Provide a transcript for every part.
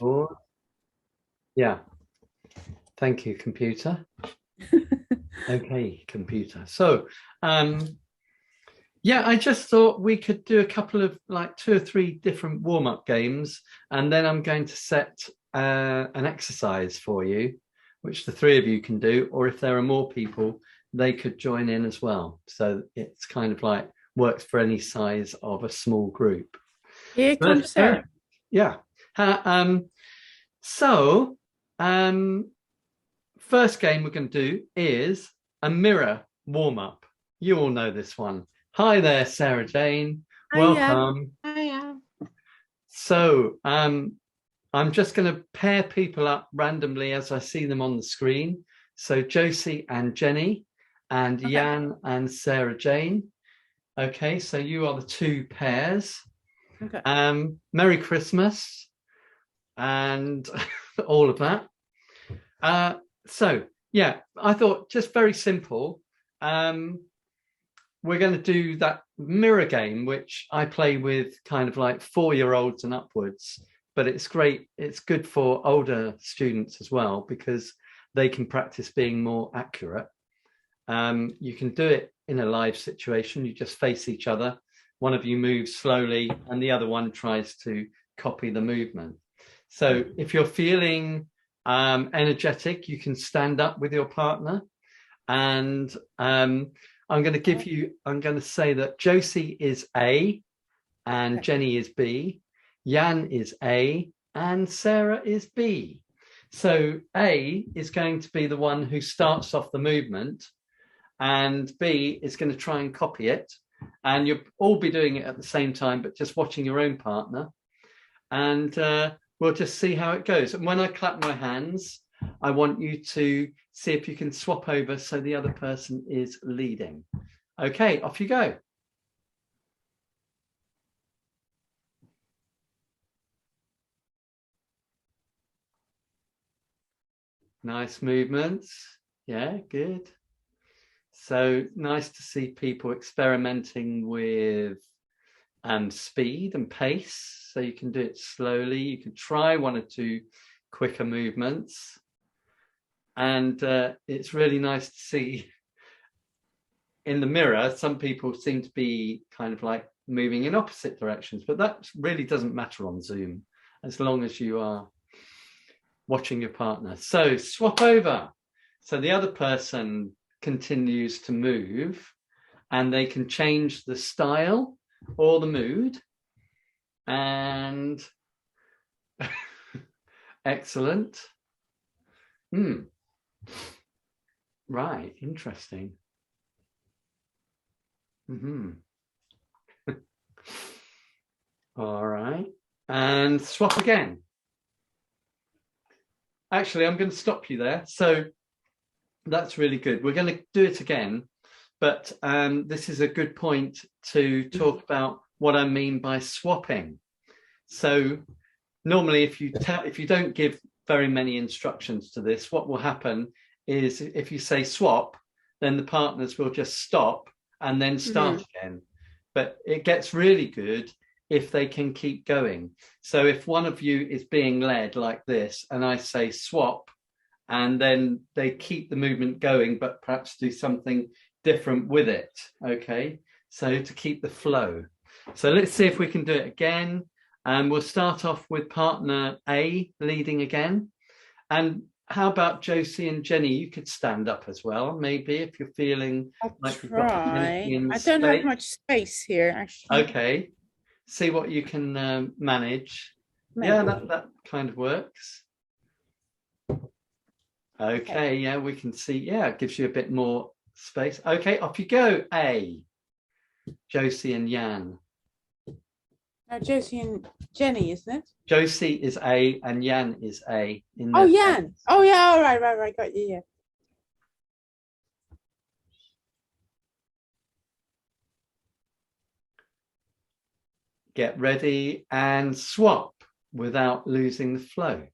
Or, yeah. Thank you, computer. Okay, computer. So, yeah, I just thought we could do a couple of like 2 or 3 different warm-up games, and then I'm going to set an exercise for you, which the 3 of you can do, or if there are more people, they could join in as well. So it's kind of like works for any size of a small group. Here comes Sarah. Yeah. So, um, first game we're going to do is a mirror warm-up. You all know this one. Hi there, Sarah Jane. Hiya. Welcome. Hiya. So, I'm just going to pair people up randomly as I see them on the screen. So, Josie and Jenny, and Okay. Jan and Sarah Jane. Okay, so you are the 2 pairs. Okay. Merry Christmas and all of that. So, yeah, I thought just very simple. We're going to do that mirror game, which I play with kind of like 4-year-olds and upwards, but it's great. It's good for older students as well because they can practice being more accurate. You can do it in a live situation. You just face each other. One of you moves slowly and the other one tries to copy the movement. So if you're feeling energetic, you can stand up with your partner. And I'm going to say that Josie is A and Jenny is B, Jan is A and Sarah is B. So A is going to be the one who starts off the movement and B is going to try and copy it. And you'll all be doing it at the same time, but just watching your own partner. And we'll just see how it goes. And when I clap my hands, I want you to see if you can swap over so the other person is leading. Okay, off you go. Nice movements. Yeah, good. So nice to see people experimenting with speed and pace. So you can do it slowly. You can try 1 or 2 quicker movements. And it's really nice to see in the mirror, some people seem to be kind of like moving in opposite directions, but that really doesn't matter on Zoom as long as you are watching your partner. So swap over. So the other person continues to move and they can change the style or the mood. And excellent. Right, interesting. All right, and swap again. Actually, I'm going to stop you there. So that's really good. We're going to do it again, but this is a good point to talk about what I mean by swapping. So normally, if you don't give very many instructions to this, what will happen is if you say swap, then the partners will just stop and then start again. But it gets really good if they can keep going. So if one of you is being led like this and I say swap, and then they keep the movement going, but perhaps do something different with it. Okay, so to keep the flow. So let's see if we can do it again. And we'll start off with partner A leading again. And how about Josie and Jenny? You could stand up as well, maybe, if you're feeling I'll like you've got try. in I don't have space. much space here, actually. Okay, see what you can manage. Maybe. Yeah, that kind of works. Okay, yeah, we can see. Yeah, it gives you a bit more space. Okay, off you go. A, Josie and Jan. No, Josie and Jenny, isn't it? Josie is A and Jan is A in Oh, their Jan. place. Oh, yeah. All right, right. Got you. Yeah. Get ready and swap without losing the flow.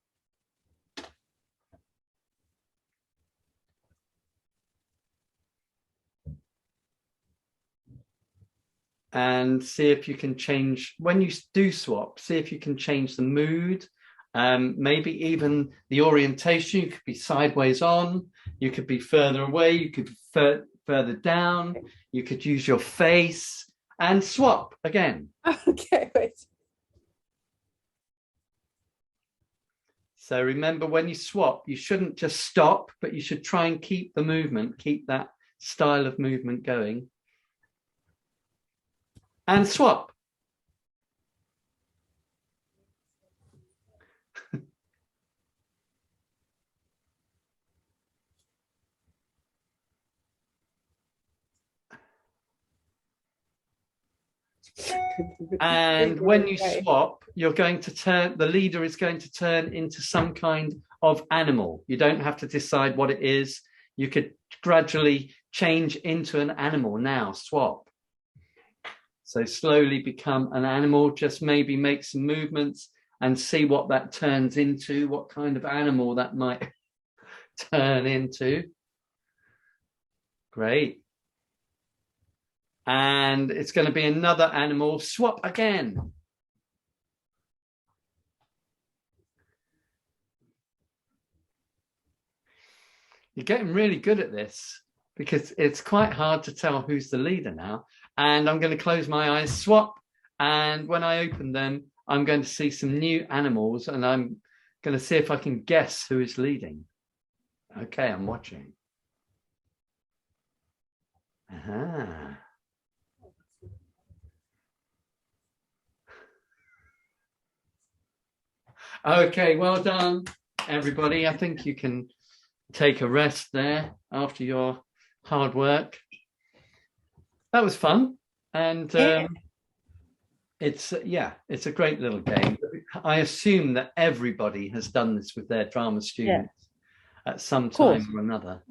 And see if you can change, when you do swap, see if you can change the mood Maybe even the orientation, you could be sideways on, you could be further away, you could be further down, you could use your face and swap again. Okay, wait. So remember, when you swap, you shouldn't just stop, but you should try and keep the movement, keep that style of movement going. And swap. And when you swap, you're going to turn, the leader is going to turn into some kind of animal. You don't have to decide what it is. You could gradually change into an animal now, swap. So slowly become an animal, just maybe make some movements and see what that turns into, what kind of animal that might turn into. Great. And it's going to be another animal, swap again. You're getting really good at this because it's quite hard to tell who's the leader now. And I'm going to close my eyes, swap. And when I open them, I'm going to see some new animals and I'm going to see if I can guess who is leading. Okay, I'm watching. Aha. Okay, well done, everybody. I think you can take a rest there after your hard work. That was fun. And it's a great little game. I assume that everybody has done this with their drama students at some time or another.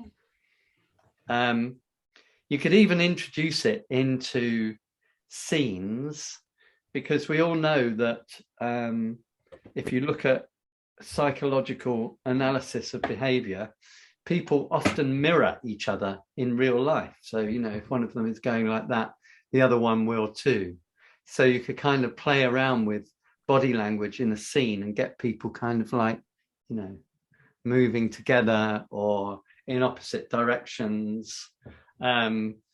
You could even introduce it into scenes, because we all know that if you look at psychological analysis of behavior, people often mirror each other in real life. So, you know, if one of them is going like that, the other one will too. So you could kind of play around with body language in a scene and get people kind of like, you know, moving together or in opposite directions,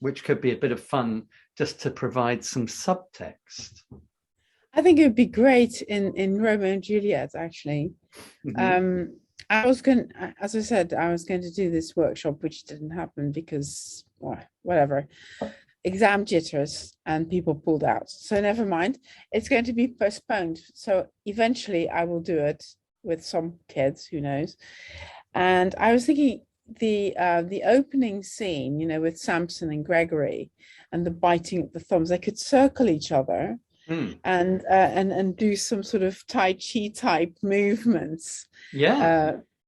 which could be a bit of fun just to provide some subtext. I think it would be great in Romeo and Juliet, actually. Mm-hmm. I was going, as I said, I was going to do this workshop, which didn't happen because, well, whatever, exam jitters, and people pulled out. So never mind. It's going to be postponed. So eventually I will do it with some kids, who knows. And I was thinking the opening scene, you know, with Samson and Gregory and the biting of the thumbs, they could circle each other. And do some sort of Tai Chi type movements,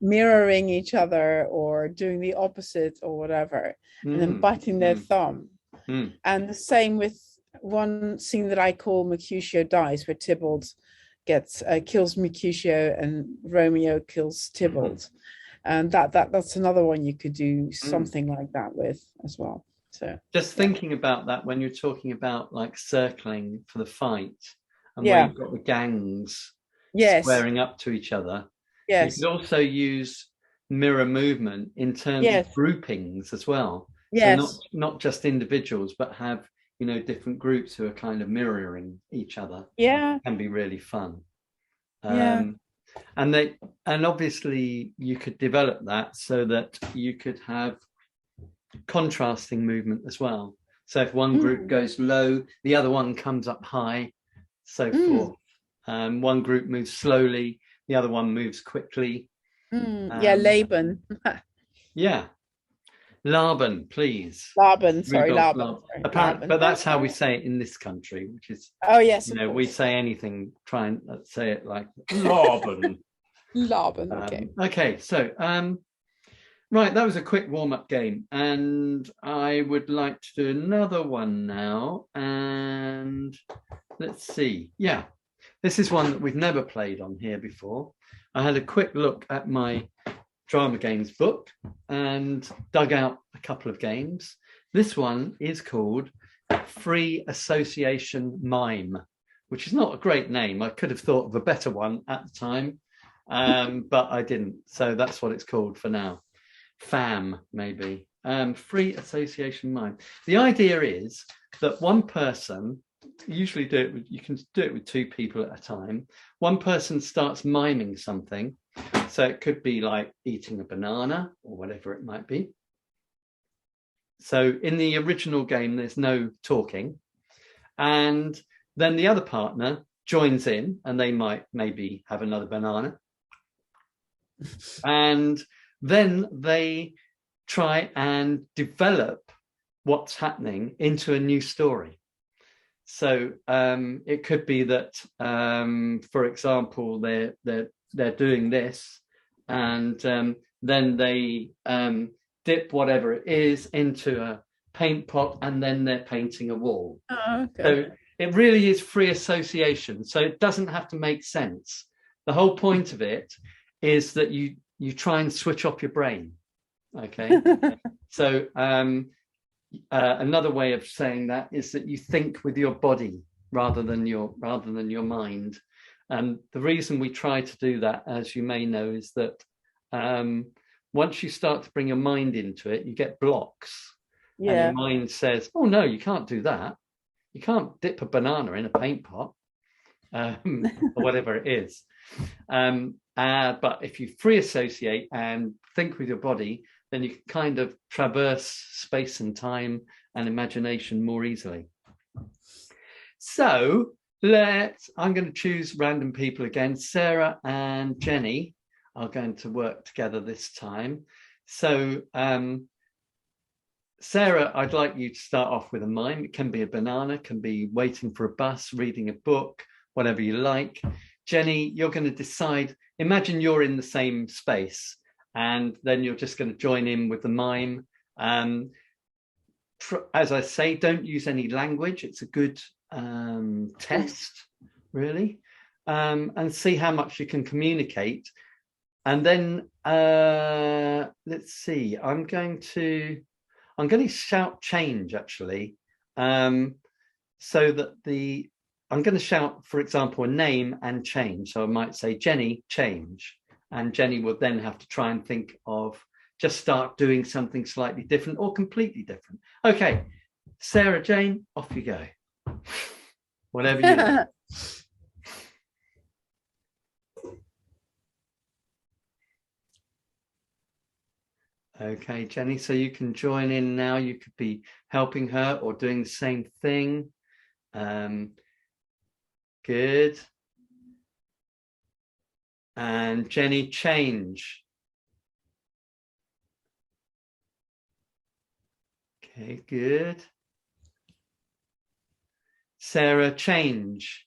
mirroring each other or doing the opposite or whatever, and then biting their thumb. And the same with one scene that I call Mercutio Dies, where Tybalt kills Mercutio and Romeo kills Tybalt, and that's another one you could do something like that with as well. So just thinking about that when you're talking about like circling for the fight and where you've got the gangs squaring up to each other. You could also use mirror movement in terms of groupings as well. So not just individuals, but have, you know, different groups who are kind of mirroring each other. It can be really fun. And obviously you could develop that so that you could have contrasting movement as well. So if one group goes low, the other one comes up high, so forth. One group moves slowly, the other one moves quickly. Laban. Laban, please. Laban, sorry, Laban. Apparently, but that's how we say it in this country, which is, you know, we say anything, try and say it like Laban. Laban, okay. Okay, so right, that was a quick warm-up game, and I would like to do another one now. And let's see. Yeah, this is one that we've never played on here before. I had a quick look at my drama games book and dug out a couple of games. This one is called Free-Association Mime, which is not a great name. I could have thought of a better one at the time. but I didn't. So that's what it's called for now. FAM, maybe. Free Association Mime. The idea is that one person, usually you can do it with two people at a time. One person starts miming something. So it could be like eating a banana or whatever it might be. So in the original game, there's no talking. And then the other partner joins in and they might maybe have another banana. And then they try and develop what's happening into a new story. So it could be that, for example, they're doing this, and then they dip whatever it is into a paint pot, and then they're painting a wall. Oh, okay. So it really is free association. So it doesn't have to make sense. The whole point of it is that you try and switch off your brain. Okay. So another way of saying that is that you think with your body rather than your mind. And the reason we try to do that, as you may know, is that once you start to bring your mind into it, you get blocks. Yeah. And your mind says, oh no, you can't do that. You can't dip a banana in a paint pot, or whatever it is. But if you free associate and think with your body, then you can kind of traverse space and time and imagination more easily. So I'm going to choose random people again. Sarah and Jenny are going to work together this time. So Sarah, I'd like you to start off with a mime. It can be a banana, can be waiting for a bus, reading a book, whatever you like. Jenny, you're going to decide, imagine you're in the same space, and then you're just going to join in with the mime. As I say, don't use any language. It's a good test, really, and see how much you can communicate. And then let's see, I'm going to shout change, actually, so that I'm going to shout, for example, a name and change. So I might say, Jenny, change. And Jenny will then have to try and think of, just start doing something slightly different or completely different. Okay, Sarah Jane, off you go. Whatever you like. Okay, Jenny, so you can join in now. You could be helping her or doing the same thing. Good. And Jenny, change. Okay, good. Sarah, change.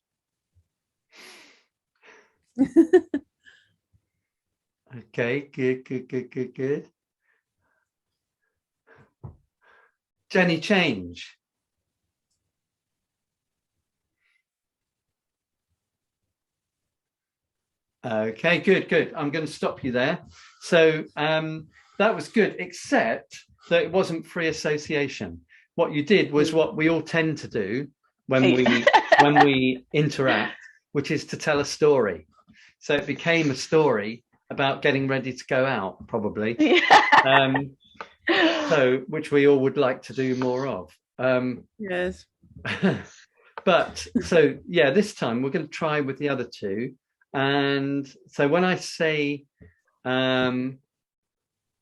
Okay, good. Jenny, change. Okay, good. I'm going to stop you there. So that was good, except that it wasn't free association. What you did was what we all tend to do when we interact, which is to tell a story. So it became a story about getting ready to go out, probably. So which we all would like to do more of. Yes. But so yeah, this time we're going to try with the other two. And so when I say,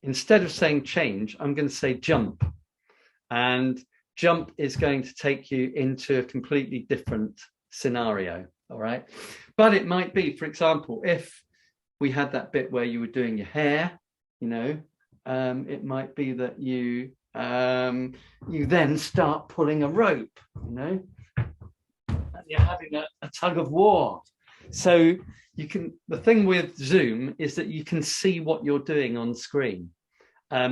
instead of saying change, I'm going to say jump. And jump is going to take you into a completely different scenario. All right. But it might be, for example, if we had that bit where you were doing your hair, you know, it might be that you then start pulling a rope, you know, and you're having a tug of war. So you can, the thing with Zoom is that you can see what you're doing on screen.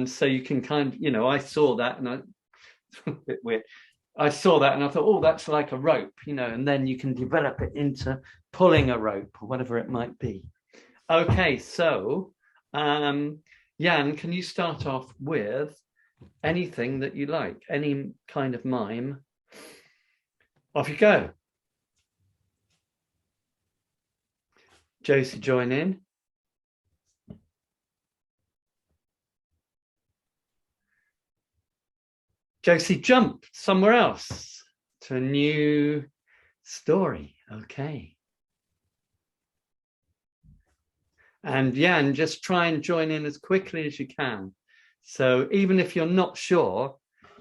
So you can kind of, you know, I saw that and I saw that and I thought, oh, that's like a rope, you know, and then you can develop it into pulling a rope or whatever it might be. Okay, so Jan, can you start off with anything that you like, any kind of mime? Off you go. Josie, join in. Josie, jump somewhere else to a new story. Okay. And Jan, just try and join in as quickly as you can. So even if you're not sure,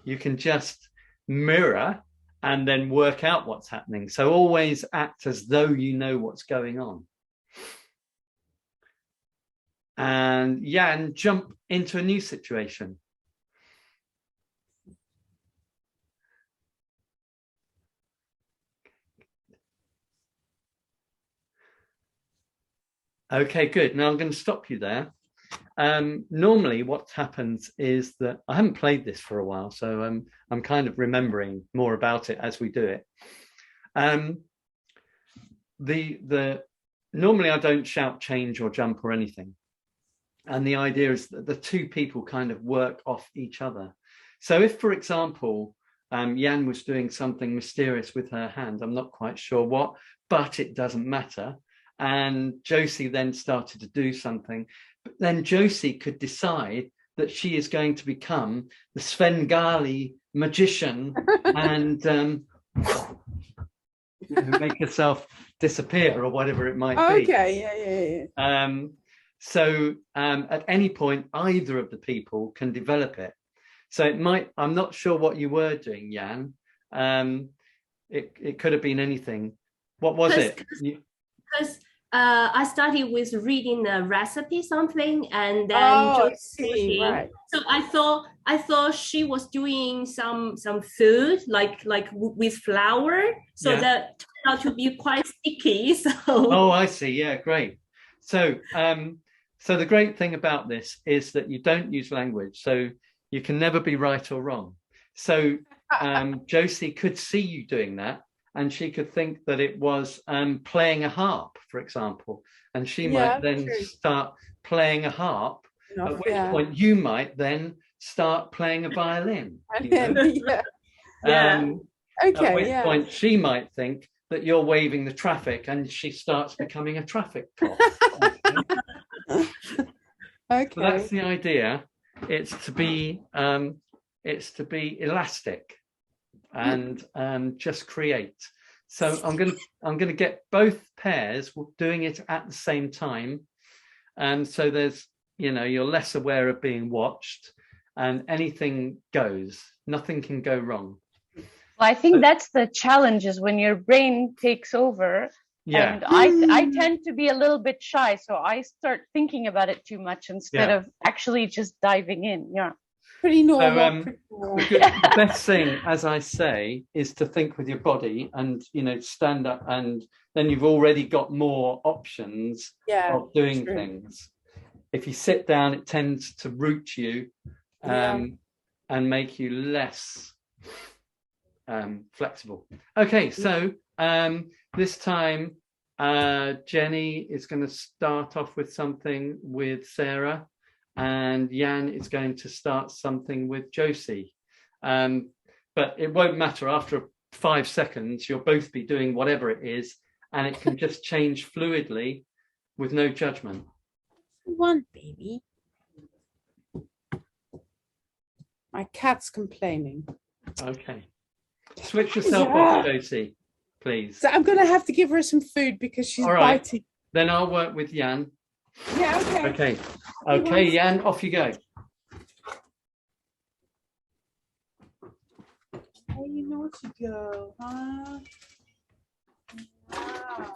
you can just mirror and then work out what's happening. So always act as though you know what's going on. And Jan, jump into a new situation. Okay, good. Now I'm going to stop you there. Normally what happens is that I haven't played this for a while, so I'm kind of remembering more about it as we do it. Normally I don't shout change or jump or anything. And the idea is that the two people kind of work off each other. So if, for example, Jan was doing something mysterious with her hand, I'm not quite sure what, but it doesn't matter. And Josie then started to do something. But then Josie could decide that she is going to become the Svengali magician and make herself disappear or whatever it might be. Okay, yeah. So at any point, either of the people can develop it. So it might, I'm not sure what you were doing, Jan. It could have been anything. What was it? Because I started with reading the recipe something, and then right. So I thought she was doing some food like with flour, so that turned out to be quite sticky. So I see. Yeah, great. So so the great thing about this is that you don't use language, so you can never be right or wrong. So Josie could see you doing that, and she could think that it was playing a harp, for example, and she might then start playing a harp, at which point you might then start playing a violin. Yeah. At which point she might think that you're waving the traffic, and she starts becoming a traffic cop. Okay. So that's the idea. It's to be elastic and just create. So I'm gonna get both pairs doing it at the same time, and so there's, you know, you're less aware of being watched, and anything goes. Nothing can go wrong. Well, I think that's the challenge, is when your brain takes over. Yeah. And I tend to be a little bit shy, so I start thinking about it too much instead of actually just diving in. Yeah. Pretty normal. So, the best thing, as I say, is to think with your body and, you know, stand up, and then you've already got more options of doing things. If you sit down, it tends to root you and make you less flexible. Okay, so this time Jenny is going to start off with something with Sarah, and Jan is going to start something with Josie. But it won't matter. After 5 seconds, you'll both be doing whatever it is, and it can just change fluidly with no judgment. One baby. My cat's complaining. Okay. Switch yourself off, Josie, please. So I'm going to have to give her some food because she's biting. Then I'll work with Jan. Yeah, okay. Okay, Jan, off you go. Oh, you naughty girl, huh? Wow.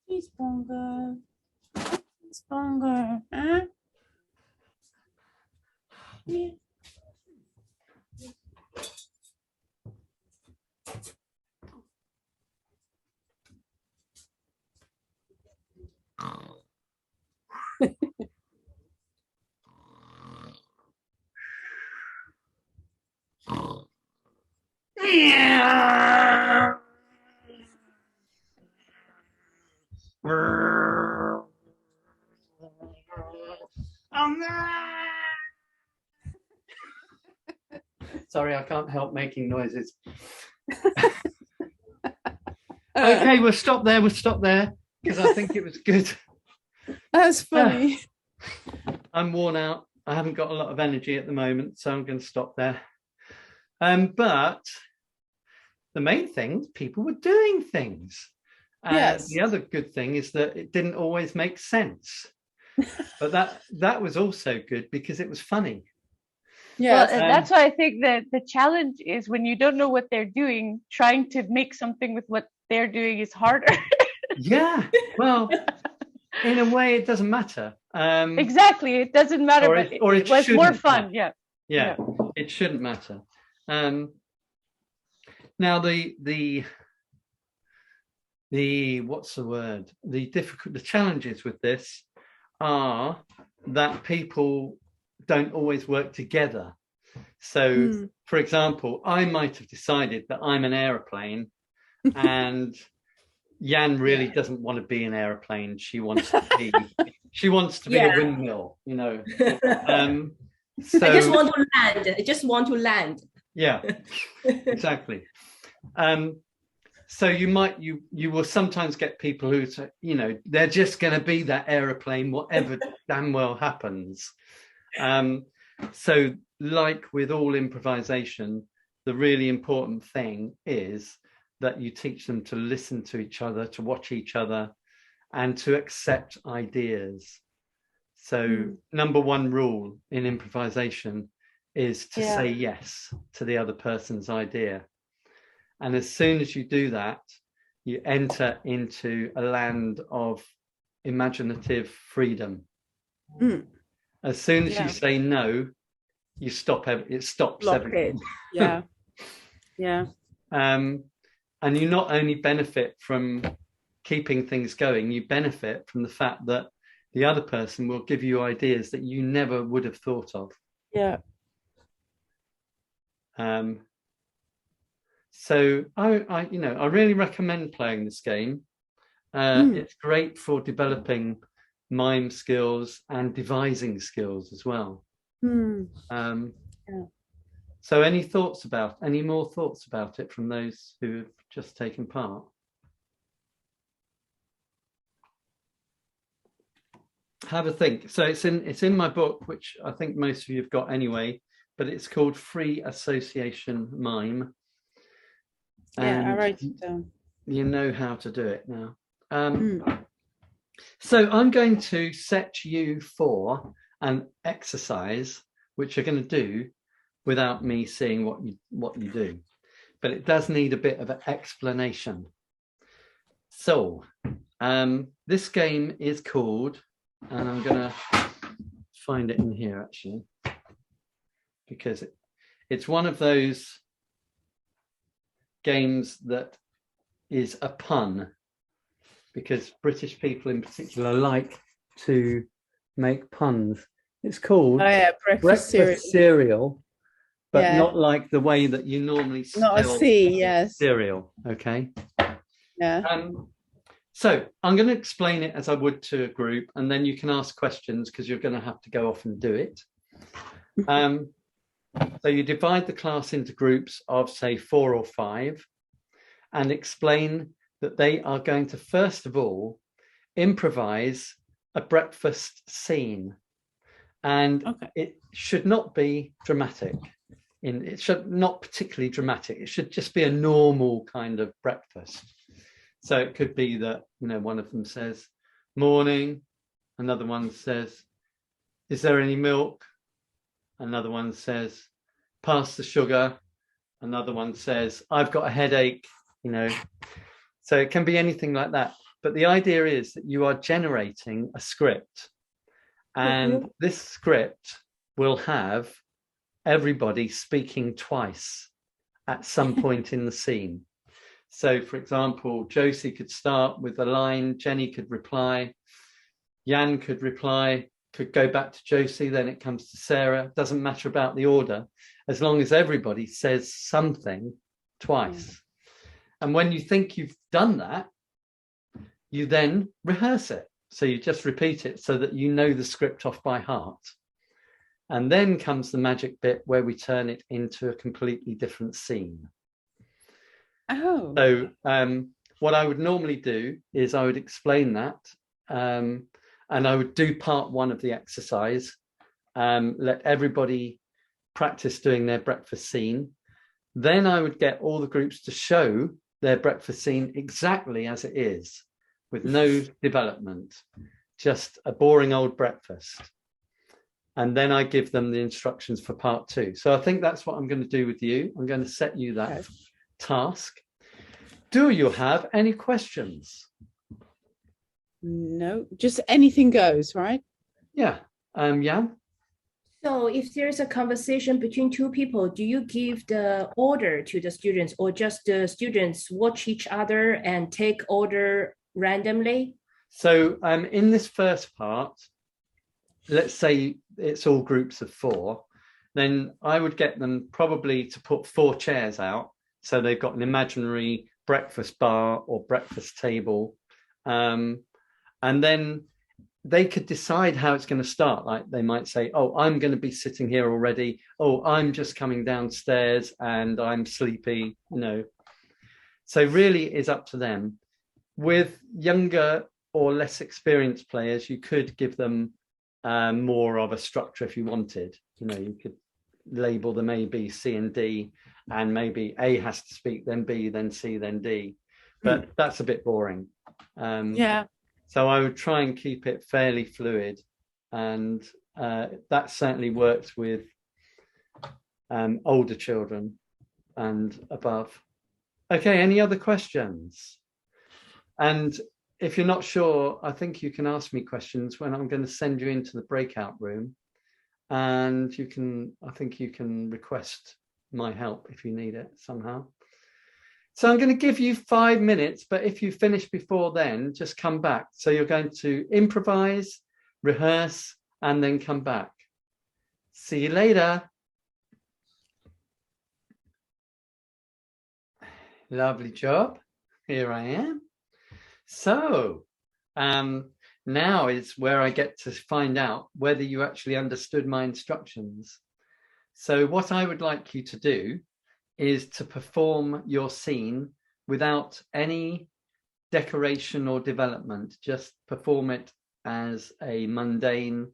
He's Bongo. It's Bongo, huh? Yeah. Sorry, I can't help making noises. Okay, we'll stop there. We'll stop there because I think it was good. That's funny. I'm worn out. I haven't got a lot of energy at the moment, so I'm going to stop there. But the main thing, people were doing things. Yes. The other good thing is that it didn't always make sense. But that was also good because it was funny. Yes. Well, that's why I think that the challenge is when you don't know what they're doing, trying to make something with what they're doing is harder. Yeah. Well, in a way, it doesn't matter. Exactly. It doesn't matter, but it was more fun. Matter. Yeah. It shouldn't matter. Now the what's the word? The challenges with this are that people don't always work together. So, for example, I might have decided that I'm an aeroplane, and Jan really doesn't want to be an aeroplane. She wants to be. She wants to be a windmill. You know. So, I just want to land. I just want to land. Yeah, exactly. So you will sometimes get people who say, you know, they're just going to be that aeroplane, whatever damn well happens. So like with all improvisation, the really important thing is that you teach them to listen to each other, to watch each other, and to accept ideas. So number one rule in improvisation is to say yes to the other person's idea. And as soon as you do that, you enter into a land of imaginative freedom. As soon as you say no, you stop. It stops everything. Yeah. And you not only benefit from keeping things going, you benefit from the fact that the other person will give you ideas that you never would have thought of. Yeah. So I really recommend playing this game. It's great for developing mime skills and devising skills as well. So any more thoughts about it from those who have just taken part? Have a think. So it's in my book, which I think most of you have got anyway, but it's called Free-Association Mime. I write it down. You know how to do it now. So I'm going to set you for an exercise, which you're going to do without me seeing what you do, but it does need a bit of an explanation. So this game is called, and I'm going to find it in here actually, because it's one of those games that is a pun, because British people in particular like to make puns. It's called breakfast cereal, but not like the way that you normally spell not a C, yes. Cereal, okay? Yeah. So I'm going to explain it as I would to a group, and then you can ask questions because you're going to have to go off and do it. So you divide the class into groups of, say, 4 or 5, and explain that they are going to, first of all, improvise a breakfast scene. And it should not be dramatic. It should not particularly dramatic. It should just be a normal kind of breakfast. So it could be that, you know, one of them says, morning. Another one says, is there any milk? Another one says, pass the sugar. Another one says, I've got a headache, you know. So it can be anything like that. But the idea is that you are generating a script. And this script will have everybody speaking twice at some point in the scene. So, for example, Josie could start with a line, Jenny could reply, Jan could reply, could go back to Josie, then it comes to Sarah. Doesn't matter about the order, as long as everybody says something twice. And when you think you've done that, you then rehearse it. So you just repeat it so that you know the script off by heart. And then comes the magic bit where we turn it into a completely different scene. Oh. So what I would normally do is I would explain that, and I would do part 1 of the exercise, let everybody practice doing their breakfast scene. Then I would get all the groups to show their breakfast scene exactly as it is, with no development, just a boring old breakfast. And then I give them the instructions for part 2. So I think that's what I'm going to do with you. I'm going to set you that task. Do you have any questions? No, just anything goes, right? Yeah. Jan? So if there's a conversation between 2 people, do you give the order to the students, or just the students watch each other and take order randomly? So in this first part, let's say it's all groups of 4, then I would get them probably to put 4 chairs out. So they've got an imaginary breakfast bar or breakfast table. And then they could decide how it's going to start. Like they might say, oh, I'm going to be sitting here already. Oh, I'm just coming downstairs and I'm sleepy, you know. So really it's up to them. With younger or less experienced players, you could give them more of a structure if you wanted. You know, you could label them A, B, C, and D, and maybe A has to speak, then B, then C, then D. But that's a bit boring. Yeah. So I would try and keep it fairly fluid, and that certainly works with older children and above. Okay, any other questions? And if you're not sure, I think you can ask me questions when I'm going to send you into the breakout room, and you can, I think you can request my help if you need it somehow. So I'm going to give you 5 minutes, but if you finish before then, just come back. So you're going to improvise, rehearse, and then come back. See you later. Lovely job. Here I am. So now is where I get to find out whether you actually understood my instructions. So what I would like you to do is to perform your scene without any decoration or development. Just perform it as a mundane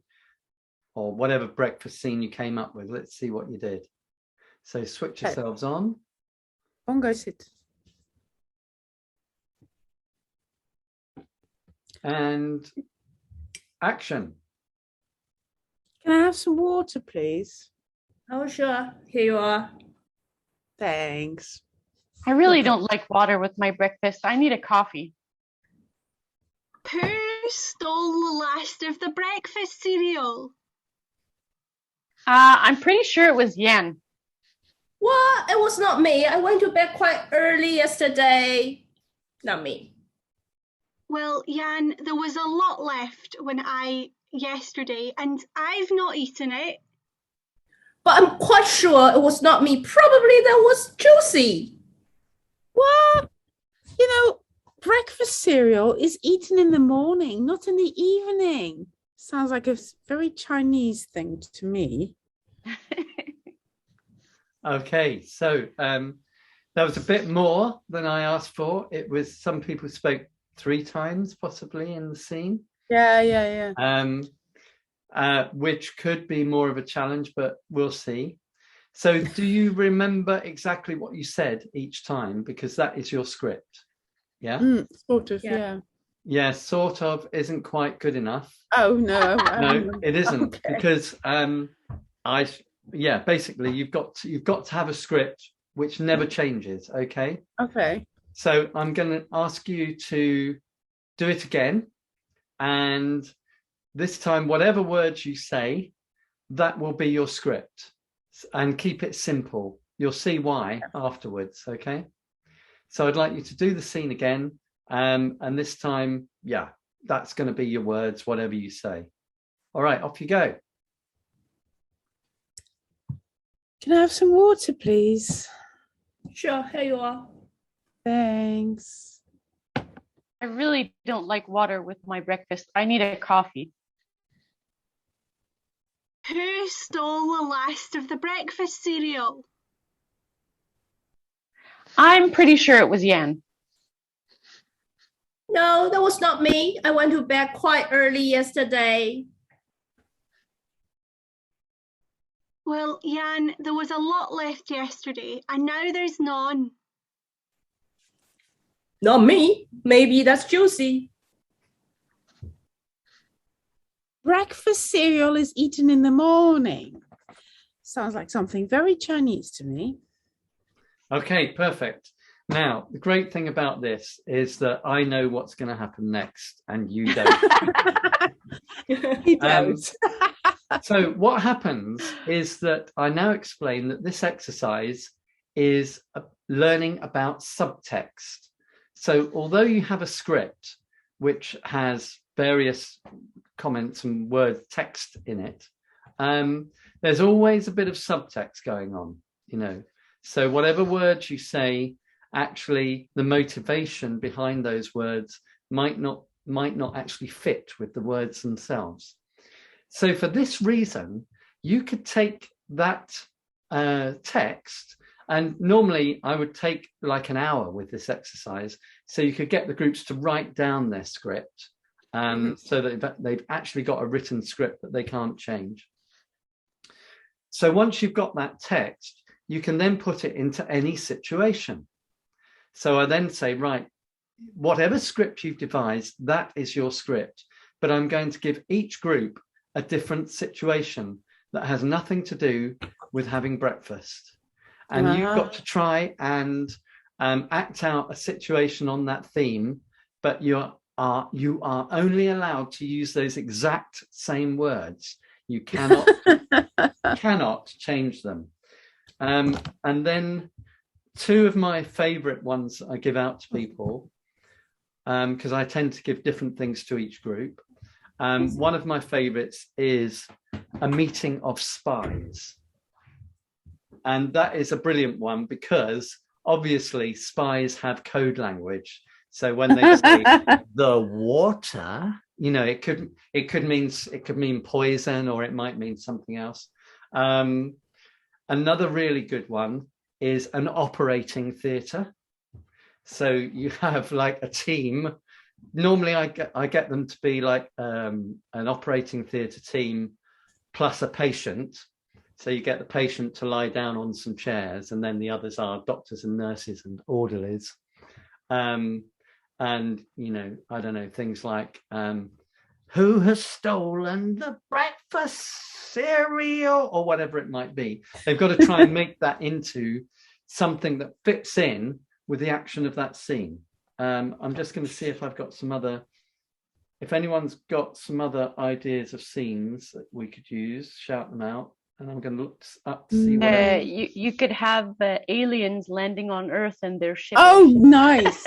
or whatever breakfast scene you came up with. Let's see what you did. So switch yourselves on. Go sit. And action. Can I have some water, please? Oh, sure. Here you are. Thanks. I really don't like water with my breakfast. I need a coffee. Who stole the last of the breakfast cereal? I'm pretty sure it was Yen. What? It was not me. I went to bed quite early yesterday. Not me. Well, Jan, there was a lot left yesterday, and I've not eaten it. But I'm quite sure it was not me. Probably that was Josie. What? You know, breakfast cereal is eaten in the morning, not in the evening. Sounds like a very Chinese thing to me. Okay, so that was a bit more than I asked for. It was, some people spoke 3 times possibly in the scene. Yeah. Which could be more of a challenge, but we'll see. So do you remember exactly what you said each time? Because that is your script. Yeah? Sort of, yeah. Yeah, sort of isn't quite good enough. Oh, no. No, it isn't. Okay. Because basically you've got to have a script which never changes, okay? Okay. So I'm going to ask you to do it again, and this time, whatever words you say, that will be your script, and keep it simple. You'll see why afterwards, okay? So I'd like you to do the scene again, and this time, that's going to be your words, whatever you say. All right, off you go. Can I have some water, please? Sure, here you are. Thanks. I really don't like water with my breakfast. I need a coffee. Who stole the last of the breakfast cereal? I'm pretty sure it was Yen. No, that was not me. I went to bed quite early yesterday. Well, Jan, there was a lot left yesterday, and now there's none. Not me. Maybe that's Josie. Breakfast cereal is eaten in the morning. Sounds like something very Chinese to me. Okay, perfect. Now, the great thing about this is that I know what's going to happen next, and you don't. He don't. So what happens is that I now explain that this exercise is learning about subtext. So although you have a script which has various comments and word text in it, there's always a bit of subtext going on, you know. So whatever words you say, actually the motivation behind those words might not actually fit with the words themselves. So for this reason, you could take that text, and normally I would take like an hour with this exercise. So you could get the groups to write down their script so that they've actually got a written script that they can't change. So once you've got that text, you can then put it into any situation. So I then say, right, whatever script you've devised, that is your script. But I'm going to give each group a different situation that has nothing to do with having breakfast. And you've got to try and act out a situation on that theme, but you are only allowed to use those exact same words. You cannot cannot change them. And then two of my favorite ones I give out to people, because I tend to give different things to each group. One of my favorites is a meeting of spies. And that is a brilliant one because obviously spies have code language. So when they say the water, you know, it could mean poison, or it might mean something else. Another really good one is an operating theatre. So you have like a team. Normally I get them to be like an operating theatre team plus a patient. So you get the patient to lie down on some chairs, and then the others are doctors and nurses and orderlies. And, you know, I don't know, things like who has stolen the breakfast cereal, or whatever it might be. They've got to try and make that into something that fits in with the action of that scene. I'm just going to see if I've got some other, if anyone's got some other ideas of scenes that we could use, shout them out. And I'm going to look up to see what you could have aliens landing on Earth and their ship. Oh, nice.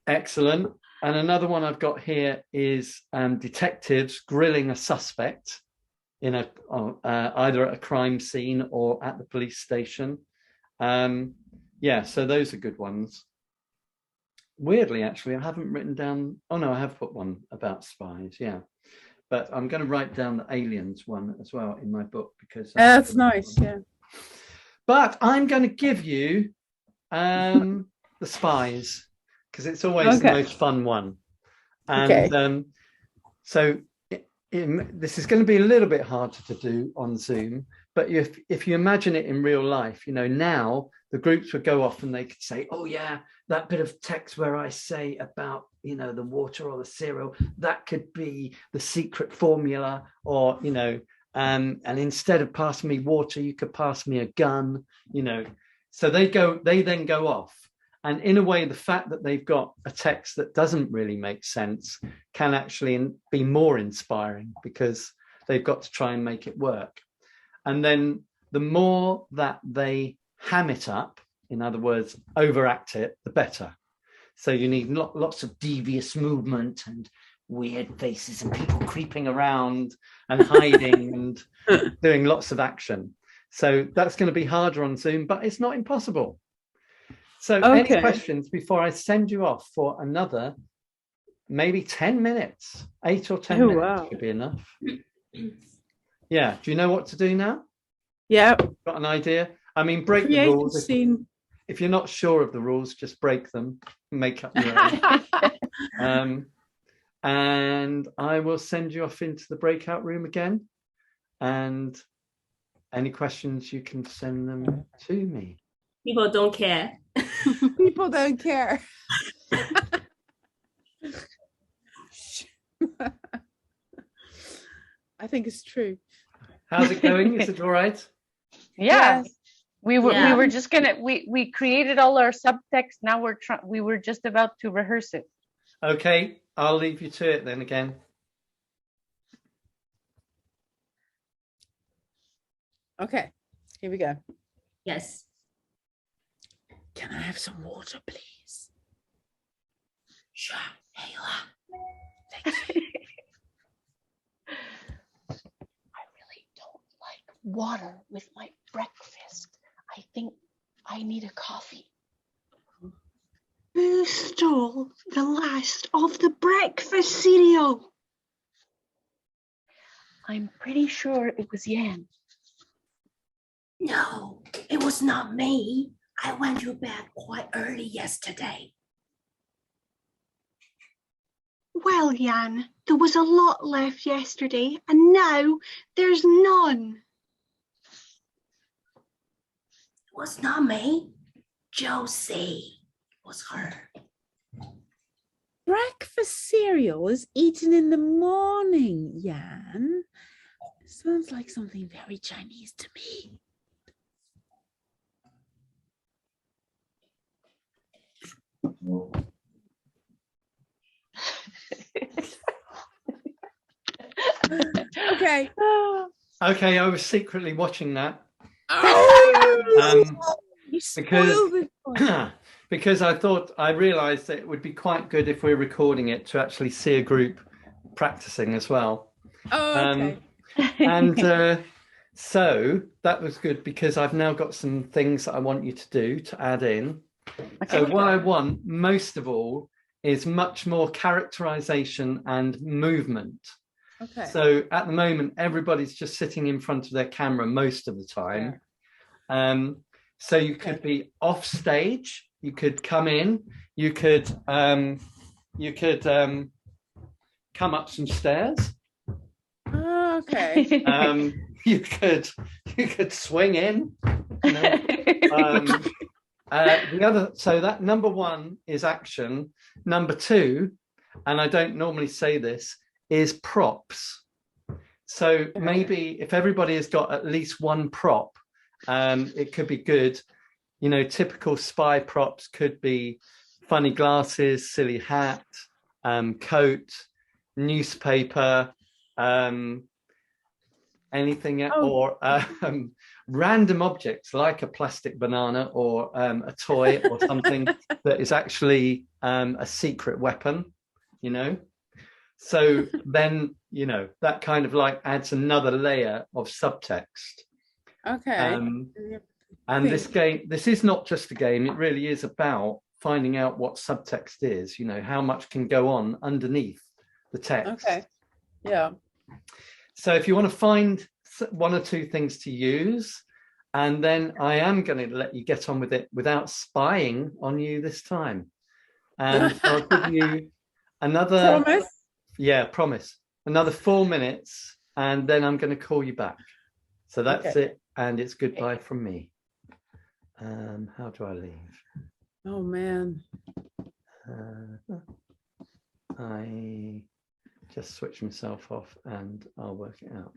Excellent. And another one I've got here is detectives grilling a suspect in either at a crime scene or at the police station. Yeah, so those are good ones. Weirdly, actually, I haven't written down. Oh no, I have put one about spies. Yeah, but I'm going to write down the aliens one as well in my book because that's nice. Yeah. But I'm going to give you the spies because it's always the most fun one. And so this is going to be a little bit harder to do on Zoom, but if you imagine it in real life, you know, now the groups would go off and they could say, oh yeah, that bit of text where I say about, you know, the water or the cereal, that could be the secret formula, or, you know, and instead of passing me water, you could pass me a gun, you know. So they then go off. And in a way, the fact that they've got a text that doesn't really make sense can actually be more inspiring because they've got to try and make it work. And then the more that they ham it up, in other words, overact it, the better. So you need lots of devious movement and weird faces and people creeping around and hiding and doing lots of action. So that's going to be harder on Zoom, but it's not impossible. So any questions before I send you off for another maybe 10 minutes, 8 or 10 minutes could be enough. Yeah. Do you know what to do now? Yeah. Got an idea? I mean, break the rules. if you're not sure of the rules, just break them, make up your own. And I will send you off into the breakout room again. And any questions, you can send them to me. People don't care. People don't care. I think it's true. How's it going? Is it all right? Yeah. Yes. We were just gonna we created all our subtext. Now we were just about to rehearse it. Okay, I'll leave you to it then again. Okay, here we go. Yes. Can I have some water, please? Sure. Here you are. Thank you. I really don't like water with my breakfast. I think I need a coffee. Who stole the last of the breakfast cereal? I'm pretty sure it was Yan. No, it was not me. I went to bed quite early yesterday. Well, Jan, there was a lot left yesterday, and now there's none. It was not me. Josie was her. Breakfast cereal is eaten in the morning, Jan. Sounds like something very Chinese to me. Okay. Okay, I was secretly watching that. You spoiled it for me. Because I realized that it would be quite good if we're recording it to actually see a group practicing as well. Oh, okay. And so that was good because I've now got some things that I want you to do to add in. So what I want most of all is much more characterization and movement. Okay. So at the moment, everybody's just sitting in front of their camera most of the time. So you could be off stage, you could come in, you could come up some stairs. Oh, okay. You could swing in. You know? So that number one is action. Number two, and I don't normally say this, is props. So maybe if everybody has got at least one prop, it could be good. You know, typical spy props could be funny glasses, silly hat, coat, newspaper, anything, or random objects like a plastic banana or a toy or something that is actually a secret weapon, you know. So then, you know, that kind of like adds another layer of subtext. Okay. And this is not just a game, it really is about finding out what subtext is, you know, how much can go on underneath the text. Okay. Yeah. So if you want to find one or two things to use, and then I am going to let you get on with it without spying on you this time. And I'll give you another... Promise? Yeah, promise. Another 4 minutes, and then I'm going to call you back. So that's it, and it's goodbye from me. How do I leave? Oh, man. I just switch myself off, and I'll work it out.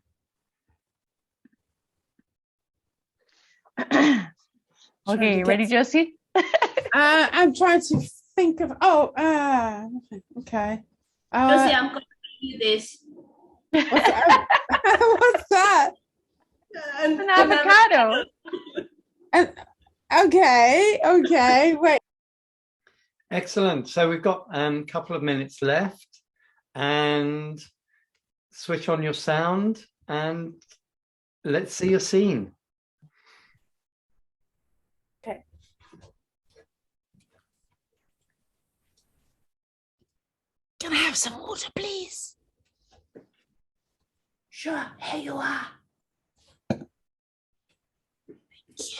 Okay, you ready, Josie? I'm trying to think of... okay. Josie, I'm going to give you this. What's that? What's that? An avocado. Okay. Wait. Excellent. So we've got a couple of minutes left, and switch on your sound, and let's see your scene. Okay. Can I have some water, please? Sure, here you are. Thank you.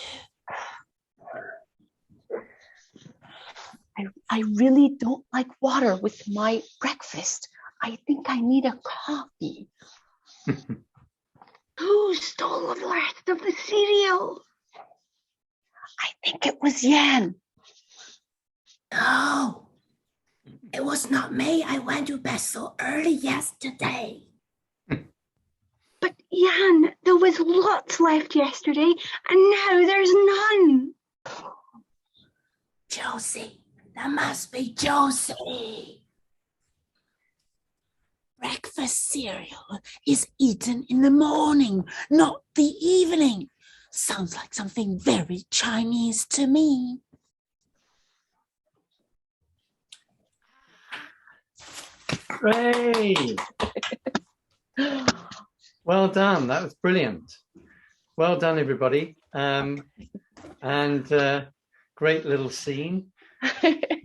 I really don't like water with my breakfast. I think I need a coffee. Who stole the rest of the cereal? I think it was Yan. No, it was not me. I went to bed so early yesterday. But Jan, there was lots left yesterday, and now there's none. Josie, that must be Josie. Breakfast cereal is eaten in the morning, not the evening. Sounds like something very Chinese to me. Great. Well done. That was brilliant. Well done, everybody. And great little scene.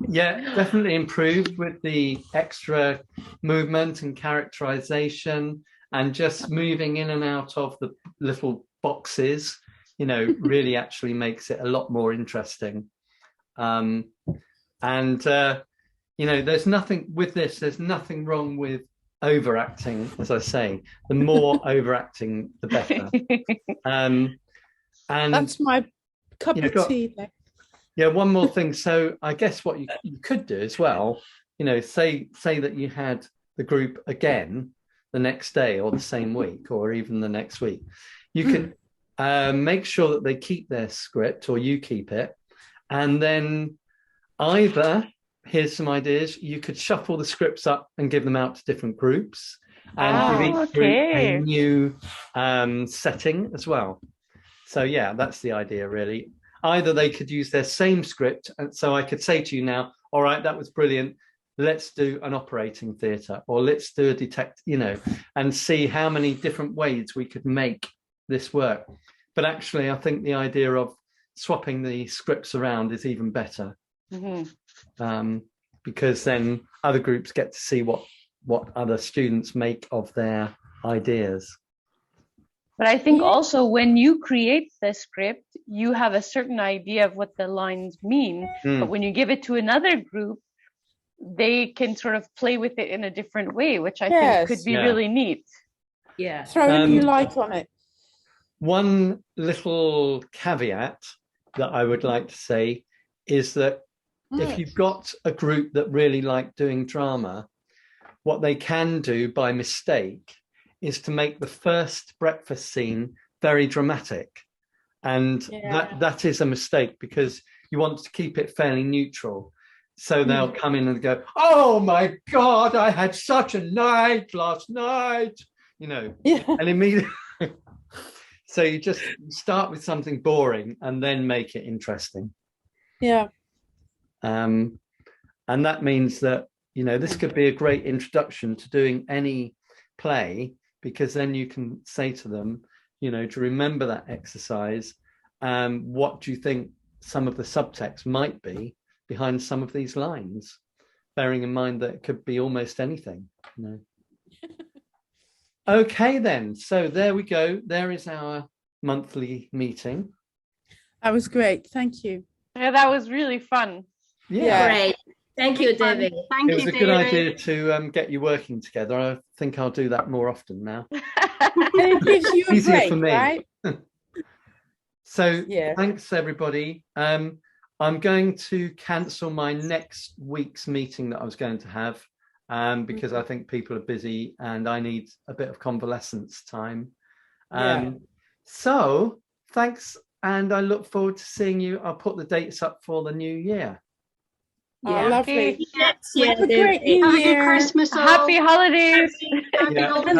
Yeah, definitely improved with the extra movement and characterization and just moving in and out of the little boxes, you know, really actually makes it a lot more interesting. You know, there's nothing with this, there's nothing wrong with overacting, as I say. The more overacting, the better. And That's my cup of tea. Yeah, one more thing. So I guess what you could do as well, you know, say that you had the group again the next day or the same week or even the next week. You can make sure that they keep their script or you keep it. And then either, here's some ideas, you could shuffle the scripts up and give them out to different groups and give each group a new setting as well. So yeah, that's the idea really. Either they could use their same script, and so I could say to you now, all right, that was brilliant. Let's do an operating theatre, or let's do a detect, you know, and see how many different ways we could make this work. But actually, I think the idea of swapping the scripts around is even better, because then other groups get to see what other students make of their ideas. But I think also when you create the script, you have a certain idea of what the lines mean. But when you give it to another group, they can sort of play with it in a different way, which I think could be really neat. Yeah. Throw a new light on it. One little caveat that I would like to say is that if you've got a group that really like doing drama, what they can do by mistake is to make the first breakfast scene very dramatic. And that is a mistake because you want to keep it fairly neutral. So they'll come in and go, oh my God, I had such a night last night, you know, and immediately. So you just start with something boring and then make it interesting. Yeah. And that means that, you know, this could be a great introduction to doing any play, because then you can say to them, you know, to remember that exercise, what do you think some of the subtext might be behind some of these lines, bearing in mind that it could be almost anything, you know. Okay, then. So there we go. There is our monthly meeting. That was great. Thank you. Yeah, that was really fun. Yeah. Great. Thank you, David. Thank It you, was a David. good idea to get you working together. I think I'll do that more often now. It gives you a Easier break, for me. right? So thanks, everybody. I'm going to cancel my next week's meeting that I was going to have because I think people are busy and I need a bit of convalescence time. So thanks, and I look forward to seeing you. I'll put the dates up for the new year. Oh, lovely. Yes, Have a great new Have a good year. Christmas. all. Happy holidays. Happy Yeah. holidays.